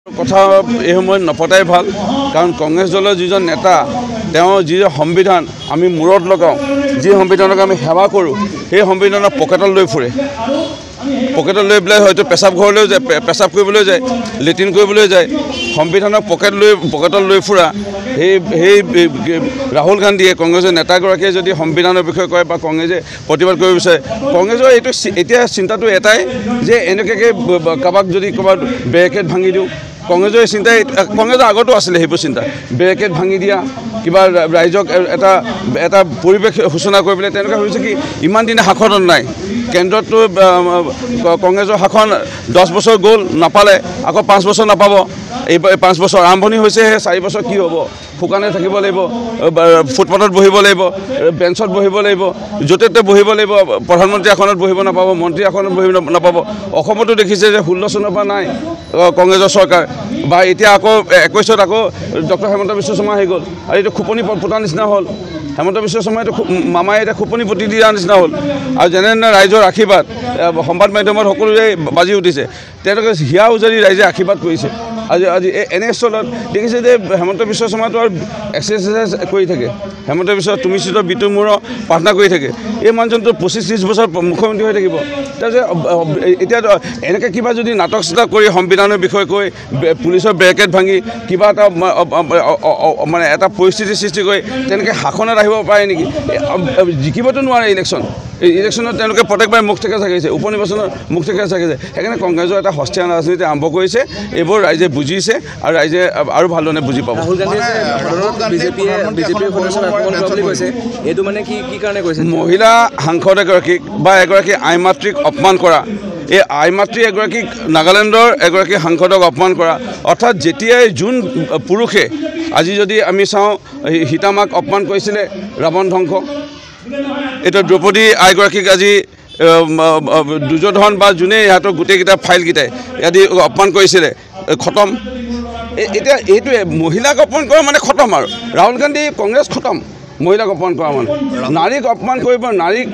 কথা এই সময়ত নপতাই ভাল কাৰণ কংগ্ৰেছ দলৰ যিজন নেতা তেওঁ যি সংবিধান আমি মূৰত লগাওঁ যি সংবিধানক আমি সেৱা কৰোঁ সেই সংবিধানৰ পকেটত লৈ ফুৰে পকেটত লৈ পেলাই হয়তো পেচাব ঘৰলৈও যায় পেচাব কৰিবলৈ যায় লেট্ৰিন কৰিবলৈ যায় সংবিধানক পকেটত লৈ ফুৰা সেই ৰাহুল গান্ধীয়ে কংগ্ৰেছৰ নেতাগৰাকীয়ে যদি সংবিধানৰ বিষয়ে কয় বা কংগ্ৰেছে প্ৰতিবাদ কৰিব বিচাৰে কংগ্ৰেছৰ এইটো এতিয়া চিন্তাটো এটাই যে এনেকুৱাকৈ কাৰোবাক যদি ক'ৰবাত বেৰিকেড ভাঙি দিওঁ কংগ্ৰেছৰ চিন্তা কংগ্ৰেছৰ আগতো আছিলে সেইবোৰ চিন্তা বেৰিকেড ভাঙি দিয়া কিবা ৰাইজক এটা পৰিৱেশ সূচনা কৰিবলৈ তেনেকুৱা হৈছে কি ইমান দিনে শাসনত নাই কেন্দ্ৰততো কংগ্ৰেছৰ শাসন 10 বছৰ গ'ল নাপালে আকৌ 5 বছৰ নাপাব এইবাৰ 5 বছৰ আৰম্ভণি হৈছেহে 4 বছৰ কি হ'ব শুকানে থাকিব লাগিব ফুটপাথত বহিব লাগিব বেঞ্চত বহিব লাগিব য'তে ত'তে বহিব লাগিব প্ৰধানমন্ত্ৰী আসনত বহিব নাপাব মন্ত্ৰী আসনত বহিব নাপাব অসমতো দেখিছে যে 16 চনৰ পৰা নাই কংগ্ৰেছৰ চৰকাৰ বা এতিয়া আকৌ 21ত আকৌ ডক্টৰ হেমন্ত বিশ্ব শৰ্মা হৈ গ'ল আৰু এইটো খুপনি পতাৰ নিচিনা হ'ল হেমন্ত বিশ্ব শৰ্মাইতো মামাই এতিয়া খুপনি পতি দিয়াৰ নিচিনা হ'ল আৰু যেনে ৰাইজৰ আশীৰ্বাদ সংবাদ মাধ্যমত সকলোৱে বাজি উঠিছে তেওঁলোকে হিয়া উজাৰি ৰাইজে আশীৰ্বাদ কৰিছে আজি এনে স্থলত দেখিছে যে হেমন্ত বিশ্ব শৰ্মাটো আৰু এক্সাৰচাইজ কৰি থাকে হেমন্ত বিশ্ব তুমি চিত বিতু মূৰ প্ৰাৰ্থনা কৰি থাকে এই মানুহজনটো 25-30 বছৰ মুখ্যমন্ত্ৰী হৈ থাকিব তাৰপিছত এতিয়া এনেকৈ কিবা যদি নাটক চাটক কৰি সংবিধানৰ বিষয়ে কৈ পুলিচৰ বেৰিকেড ভাঙি কিবা এটা মানে এটা পৰিস্থিতি সৃষ্টি কৰি তেনেকৈ শাসনত আহিব পাৰে নেকি জিকিবতো নোৱাৰে ইলেকশ্যনত তেওঁলোকে প্ৰত্যেকবাৰে মুখ থেকে চাগিছে উপ নিৰ্বাচনত মুখ থেকে চাগিছে সেইকাৰণে কংগ্ৰেছৰ এটা সস্তীয়া ৰাজনীতি আৰম্ভ কৰিছে এইবোৰ ৰাইজে বুজিছে আৰু ৰাইজে আৰু ভালদৰে বুজি পাব ৰাহুল গান্ধীয়ে বিজেপিৰ সদস্যক আক্ৰমণ কৰা বুলি কৈছে এইটো মানে কি কাৰণে কৈছে মহিলা সাংসদ এগৰাকীক বা এগৰাকী আই মাতৃক অপমান কৰা এই আই মাতৃ এগৰাকীক নাগালেণ্ডৰ এগৰাকী সাংসদক অপমান কৰা অৰ্থাৎ যেতিয়াই যোন পুৰুষে আজি যদি আমি চাওঁ সীতামাক অপমান কৰিছিলে ৰাৱণ ধ্বংস এটা দ্ৰৌপদী আইগৰাকীক আজি দুৰ্যোধন বা যোনে ইহঁতৰ গোটেইকেইটা ফাইলকেইটাই ইহঁতি অপমান কৰিছিলে খতম এতিয়া এইটোৱে মহিলাক অপমান কৰা মানে খতম আৰু ৰাহুল গান্ধী কংগ্ৰেছ খতম মহিলাক অপমান কৰা মানে নাৰীক অপমান কৰিব নাৰীক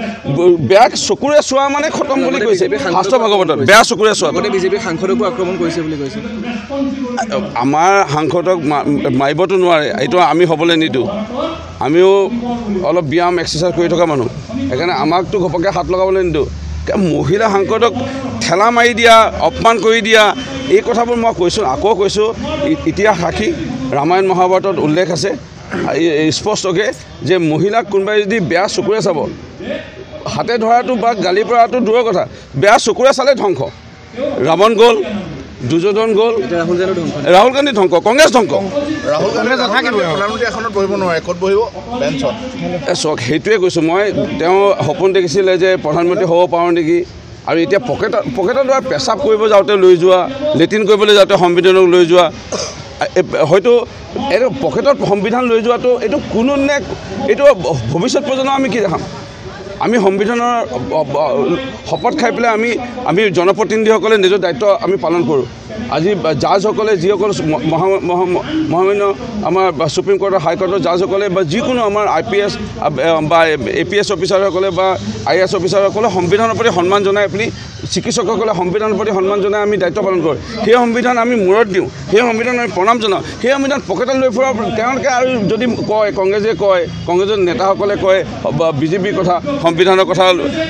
বেয়া চকুৰে চোৱা মানে খতম বুলি কৈছে শাস্ত্ৰ ভাগৱতত বেয়া চকুৰে চোৱা বিজেপিৰ সাংসদকো আক্ৰমণ কৰিছে বুলি কৈছে আমাৰ সাংসদক মাৰিবতো নোৱাৰে এইটো আমি হ'বলৈ নিদিওঁ আমিও অলপ ব্যায়াম এক্সাৰচাইজ কৰি থকা মানুহ সেইকাৰণে আমাকতো ঘপককৈ হাত লগাবলৈ নিদিওঁ মহিলা সাংসদক ঠেলা মাৰি দিয়া অপমান কৰি দিয়া এই কথাবোৰ মই কৈছোঁ আকৌ কৈছোঁ ইতিহাস সাক্ষী ৰামায়ণ মহাভাৰতত উল্লেখ আছে স্পষ্টকৈ যে মহিলাক কোনোবাই যদি বেয়া চকুৰে চাব হাতে ধৰাটো বা গালি পৰাটো দূৰৰ কথা বেয়া চকুৰে চালে ধ্বংস ৰাৱণ গ'ল দুৰ্যোধন গ'ল ৰাহুল গান্ধী ধ্বংস কংগ্ৰেছ ধ্বংস চাওক সেইটোৱে কৈছোঁ মই তেওঁ সপোন দেখিছিলে যে প্ৰধানমন্ত্ৰী হ'ব পাৰোঁ নেকি আৰু এতিয়া পকেটত লোৱা পেচাব কৰিব যাওঁতে লৈ যোৱা লেট্ৰিন কৰিবলৈ যাওঁতে সংবিধানক লৈ যোৱা হয়তো এইটো পকেটত সংবিধান লৈ যোৱাটো এইটো কোনো নে এইটো ভৱিষ্যত প্ৰজন্ম আমি কি দেখাম আমি সংবিধানৰ শপত খাই পেলাই আমি জনপ্ৰতিনিধিসকলে নিজৰ দায়িত্ব আমি পালন কৰোঁ আজি জাজসকলে যিসকল মহামান্য আমাৰ সুপ্ৰিম কোৰ্টৰ হাইকোৰ্টৰ জাজসকলে বা যিকোনো আমাৰ IPS বা APS অফিচাৰসকলে বা IAS অফিচাৰসকলে সংবিধানৰ প্ৰতি সন্মান জনাই আপুনি চিকিৎসকসকলে সংবিধানৰ প্ৰতি সন্মান জনাই আমি দায়িত্ব পালন কৰোঁ সেই সংবিধান আমি মূৰত দিওঁ সেই সংবিধান আমি প্ৰণাম জনাওঁ সেই সংবিধান পকেটত লৈ ফুৰা তেওঁলোকে আৰু যদি কয় কংগ্ৰেছে কয় কংগ্ৰেছৰ নেতাসকলে কয় বা বিজেপিৰ কথা সংবিধানৰ কথা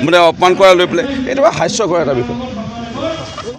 মানে অপমান কৰা লৈ পেলাই এইটো হাস্যকৰ এটা বিষয়